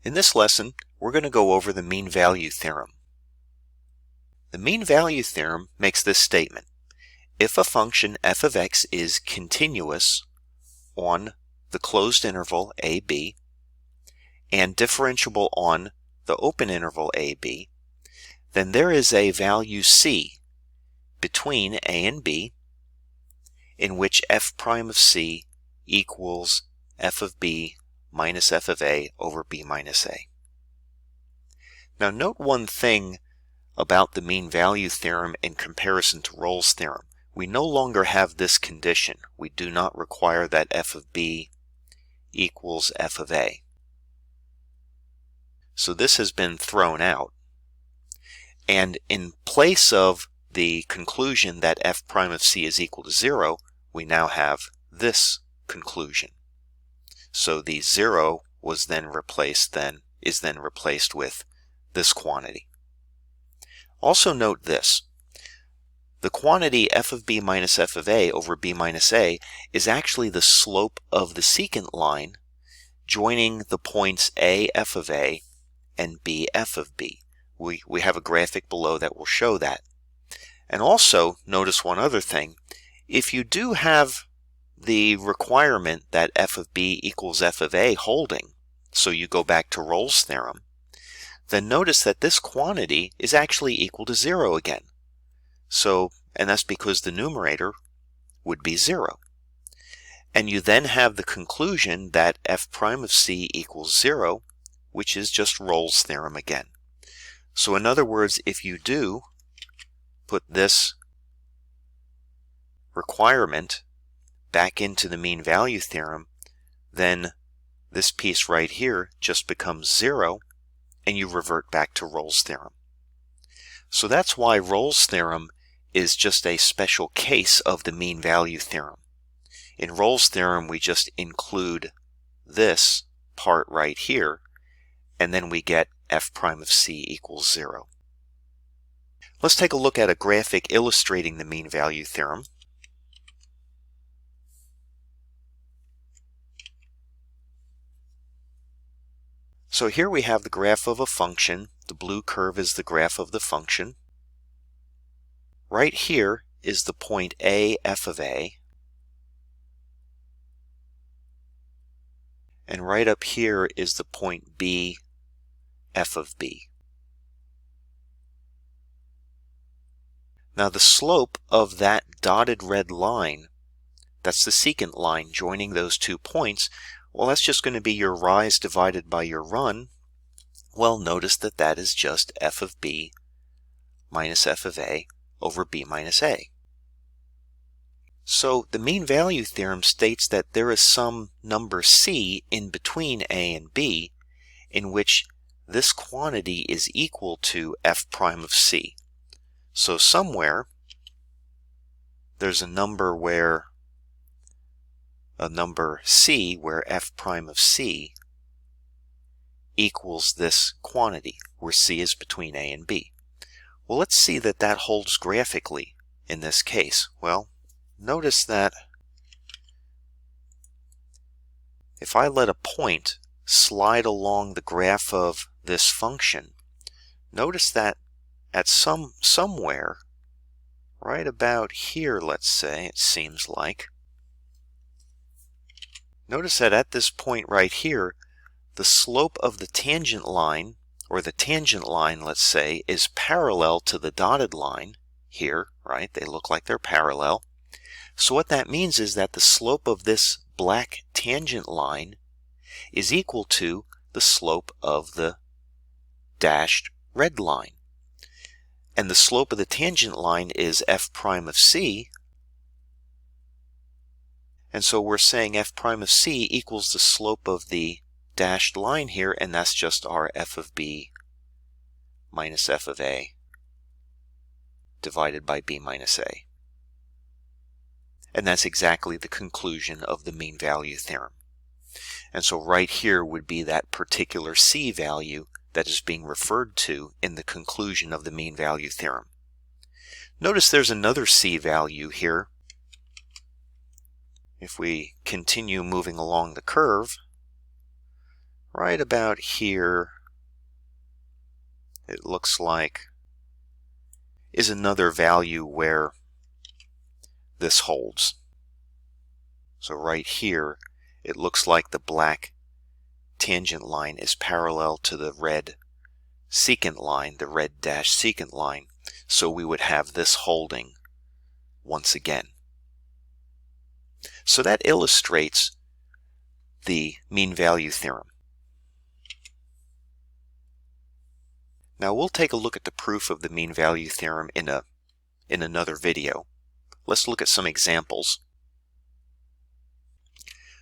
In this lesson, we're going to go over the mean value theorem. The mean value theorem makes this statement. If a function f of x is continuous on the closed interval a, b, and differentiable on the open interval a, b, then there is a value c between a and b in which f prime of c equals f of b minus f of a over b minus a. Now note one thing about the mean value theorem in comparison to Rolle's theorem. We no longer have this condition. We do not require that f of b equals f of a. So this has been thrown out. And in place of the conclusion that f prime of c is equal to 0, we now have this conclusion. So the 0 is then replaced with this quantity. Also note this. The quantity f of b minus f of a over b minus a is actually the slope of the secant line joining the points a f of a and b f of b. We have a graphic below that will show that. And also notice one other thing. If you do have the requirement that f of b equals f of a holding, so you go back to Rolle's theorem, then notice that this quantity is actually equal to 0 again. So, and that's because the numerator would be 0. And you then have the conclusion that f prime of c equals 0, which is just Rolle's theorem again. So in other words, if you do put this requirement back into the mean value theorem, then this piece right here just becomes 0, and you revert back to Rolle's theorem. So that's why Rolle's theorem is just a special case of the mean value theorem. In Rolle's theorem, we just include this part right here, and then we get f prime of c equals 0. Let's take a look at a graphic illustrating the mean value theorem. So here we have the graph of a function. The blue curve is the graph of the function. Right here is the point a f of a. And right up here is the point b f of b. Now the slope of that dotted red line, that's the secant line joining those 2 points, well, that's just going to be your rise divided by your run. Well, notice that that is just f of b minus f of a over b minus a. So the mean value theorem states that there is some number c in between a and b in which this quantity is equal to f prime of c. So somewhere there's a number c where f prime of c equals this quantity where c is between a and b. Well, let's see that that holds graphically in this case. Well, notice that if I let a point slide along the graph of this function, notice that at somewhere right about here, let's say, it seems like, notice that at this point right here, the slope of the tangent line, or the tangent line, let's say, is parallel to the dotted line here, right? They look like they're parallel. So what that means is that the slope of this black tangent line is equal to the slope of the dashed red line. And the slope of the tangent line is f prime of c. And so we're saying f prime of c equals the slope of the dashed line here, and that's just our f of b minus f of a divided by b minus a. And that's exactly the conclusion of the mean value theorem. And so right here would be that particular c value that is being referred to in the conclusion of the mean value theorem. Notice there's another c value here. If we continue moving along the curve, right about here, it looks like, is another value where this holds. So right here, it looks like the black tangent line is parallel to the red secant line, the red dashed secant line. So we would have this holding once again. So that illustrates the mean value theorem. Now we'll take a look at the proof of the mean value theorem in another video. Let's look at some examples.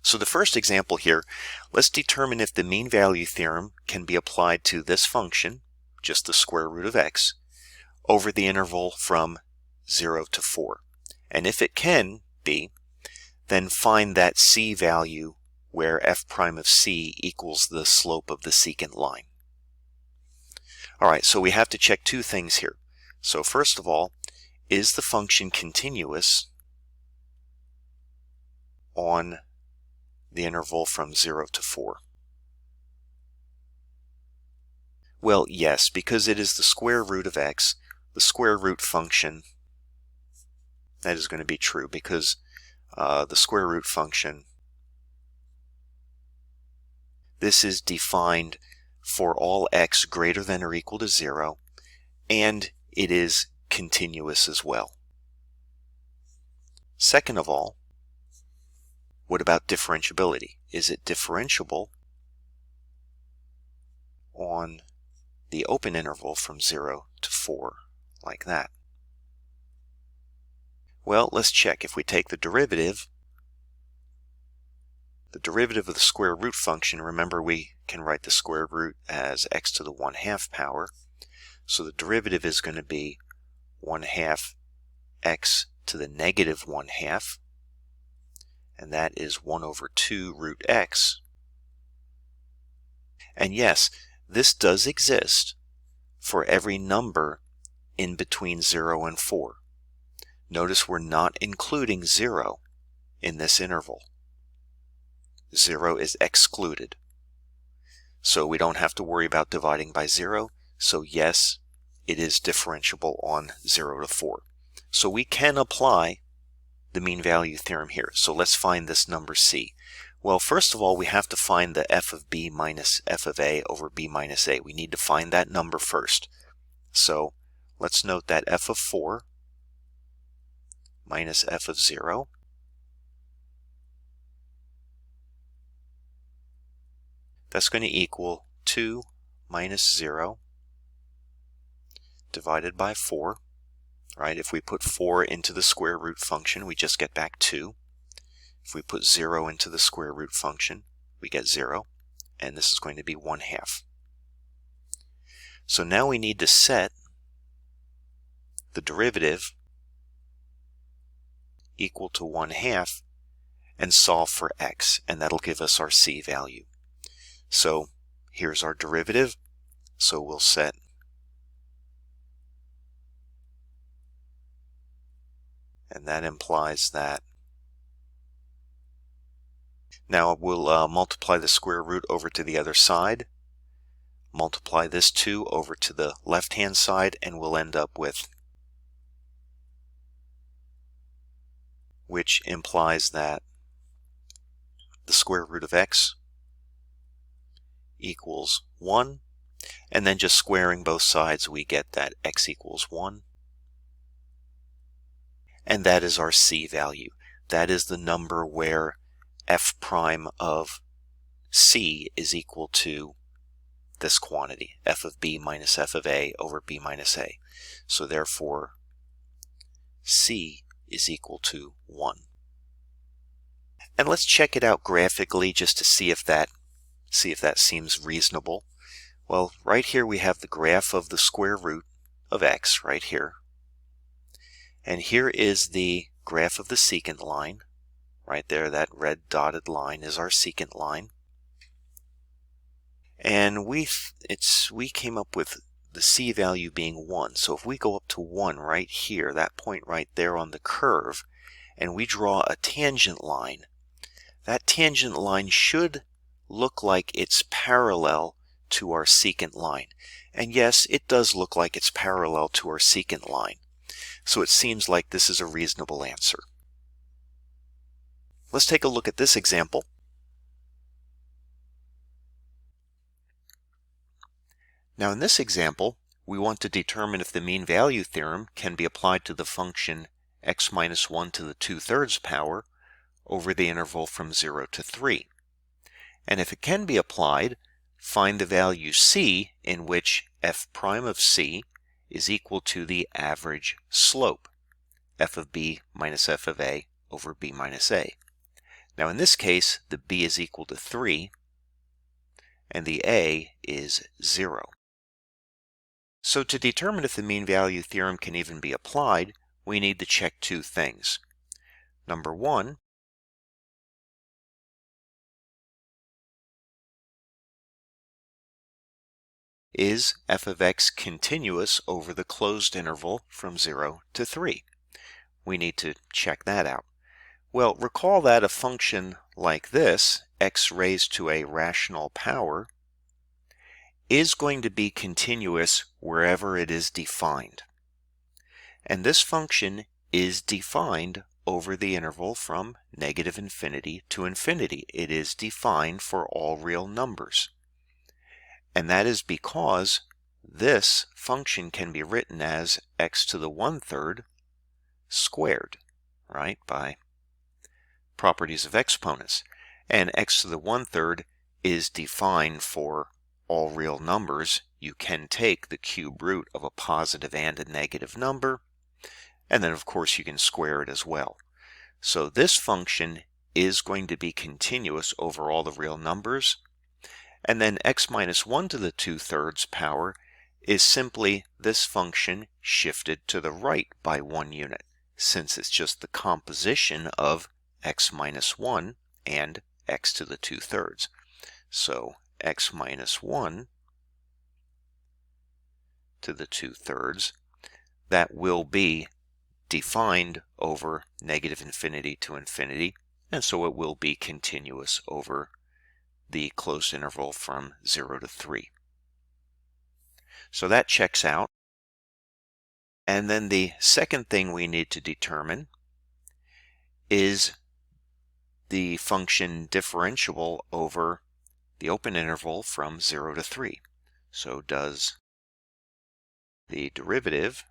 So the first example here, let's determine if the mean value theorem can be applied to this function, just the square root of x, over the interval from 0 to 4. And if it can be, then find that c value where f prime of c equals the slope of the secant line. Alright, so we have to check two things here. So first of all, is the function continuous on the interval from 0 to 4? Well, yes, because it is the square root of x, the square root function, that is going to be true because the square root function, this is defined for all x greater than or equal to 0, and it is continuous as well. Second of all, what about differentiability? Is it differentiable on the open interval from 0 to 4, like that? Well, let's check. If we take the derivative of the square root function, remember we can write the square root as x to the 1/2 power. So the derivative is going to be 1/2 x to the negative 1/2, and that is 1 over 2 root x. And yes, this does exist for every number in between 0 and 4. Notice we're not including 0 in this interval. 0 is excluded. So we don't have to worry about dividing by 0. So yes, it is differentiable on 0 to 4. So we can apply the mean value theorem here. So let's find this number c. Well, first of all, we have to find the f of b minus f of a over b minus a. We need to find that number first. So let's note that f of 4 minus f of 0 that's going to equal 2 minus 0 divided by 4. Right? If we put 4 into the square root function, we just get back 2. If we put 0 into the square root function, we get 0. And this is going to be 1/2. So now we need to set the derivative equal to 1/2 and solve for x, and that'll give us our c value. So here's our derivative. So we'll set and that implies that. Now we'll multiply the square root over to the other side, multiply this 2 over to the left-hand side, and we'll end up with, which implies that the square root of x equals 1, and then just squaring both sides we get that x equals 1. And that is our c value. That is the number where f prime of c is equal to this quantity, f of b minus f of a over b minus a. So therefore, c is equal to 1. And let's check it out graphically just to see if that seems reasonable. Well, right here we have the graph of the square root of x right here. And here is the graph of the secant line. Right there, that red dotted line is our secant line. And we came up with the c value being 1. So if we go up to 1 right here, that point right there on the curve, and we draw a tangent line, that tangent line should look like it's parallel to our secant line. And yes, it does look like it's parallel to our secant line. So it seems like this is a reasonable answer. Let's take a look at this example. Now in this example, we want to determine if the mean value theorem can be applied to the function x minus 1 to the 2/3 power over the interval from 0 to 3. And if it can be applied, find the value c in which f prime of c is equal to the average slope, f of b minus f of a over b minus a. Now in this case, the b is equal to 3 and the a is 0. So to determine if the mean value theorem can even be applied, we need to check two things. Number one, is f of x continuous over the closed interval from 0 to 3? We need to check that out. Well, recall that a function like this, x raised to a rational power, is going to be continuous wherever it is defined. And this function is defined over the interval from -infinity to infinity. It is defined for all real numbers. And that is because this function can be written as x to the 1/3 squared, right, by properties of exponents. And x to the 1/3 is defined for all real numbers. You can take the cube root of a positive and a negative number, and then of course you can square it as well. So this function is going to be continuous over all the real numbers. And then x minus 1 to the 2/3 power is simply this function shifted to the right by 1 unit, since it's just the composition of x minus 1 and x to the 2/3. So x minus 1 to the 2/3, that will be defined over -infinity to infinity, and so it will be continuous over the closed interval from 0 to 3. So that checks out. And then the second thing we need to determine is the function differentiable over the open interval from 0 to 3. So does the derivative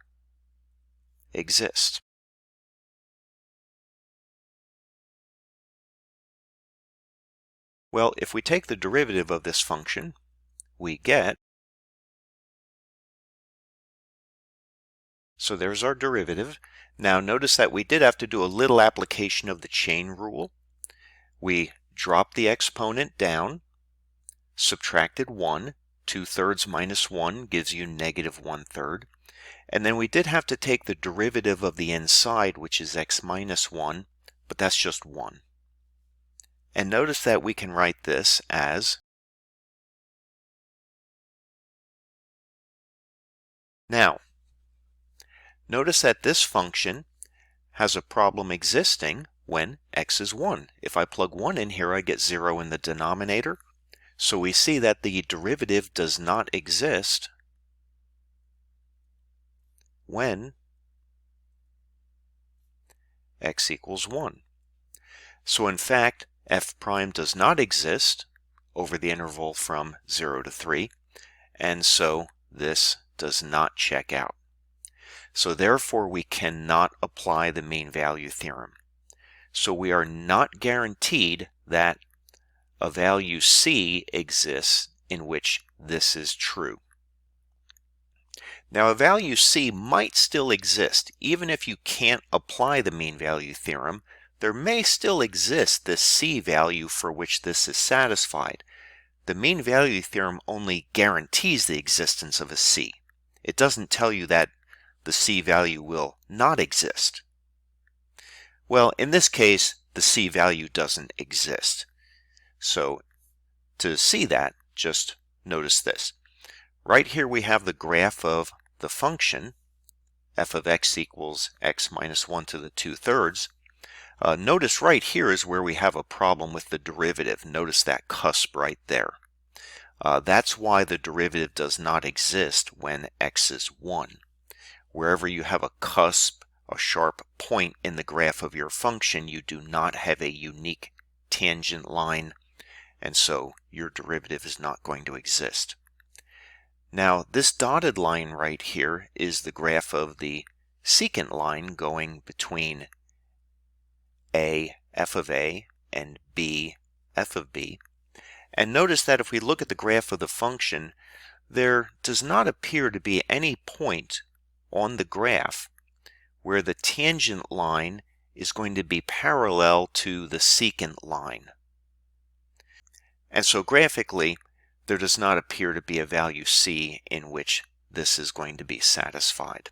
exist? Well, if we take the derivative of this function, we get, so there's our derivative. Now notice that we did have to do a little application of the chain rule. We dropped the exponent down, subtracted 1, 2/3 minus 1 gives you -1/3. And then we did have to take the derivative of the inside, which is x minus 1, but that's just 1. And notice that we can write this as, now, notice that this function has a problem existing when x is 1. If I plug 1 in here, I get 0 in the denominator. So we see that the derivative does not exist when x equals 1. So in fact, f prime does not exist over the interval from 0 to 3, and so this does not check out. So therefore we cannot apply the mean value theorem. So we are not guaranteed that a value c exists in which this is true. Now a value c might still exist. Even if you can't apply the mean value theorem, there may still exist this c value for which this is satisfied. The mean value theorem only guarantees the existence of a c. It doesn't tell you that the c value will not exist. Well, in this case, the c value doesn't exist. So to see that, just notice this. Right here we have the graph of the function f of x equals x minus 1 to the 2/3. Notice right here is where we have a problem with the derivative. Notice that cusp right there. That's why the derivative does not exist when x is 1. Wherever you have a cusp, a sharp point in the graph of your function, you do not have a unique tangent line, and so your derivative is not going to exist. Now, this dotted line right here is the graph of the secant line going between a, f of a, and b, f of b. And notice that if we look at the graph of the function, there does not appear to be any point on the graph where the tangent line is going to be parallel to the secant line. And so graphically, there does not appear to be a value c in which this is going to be satisfied.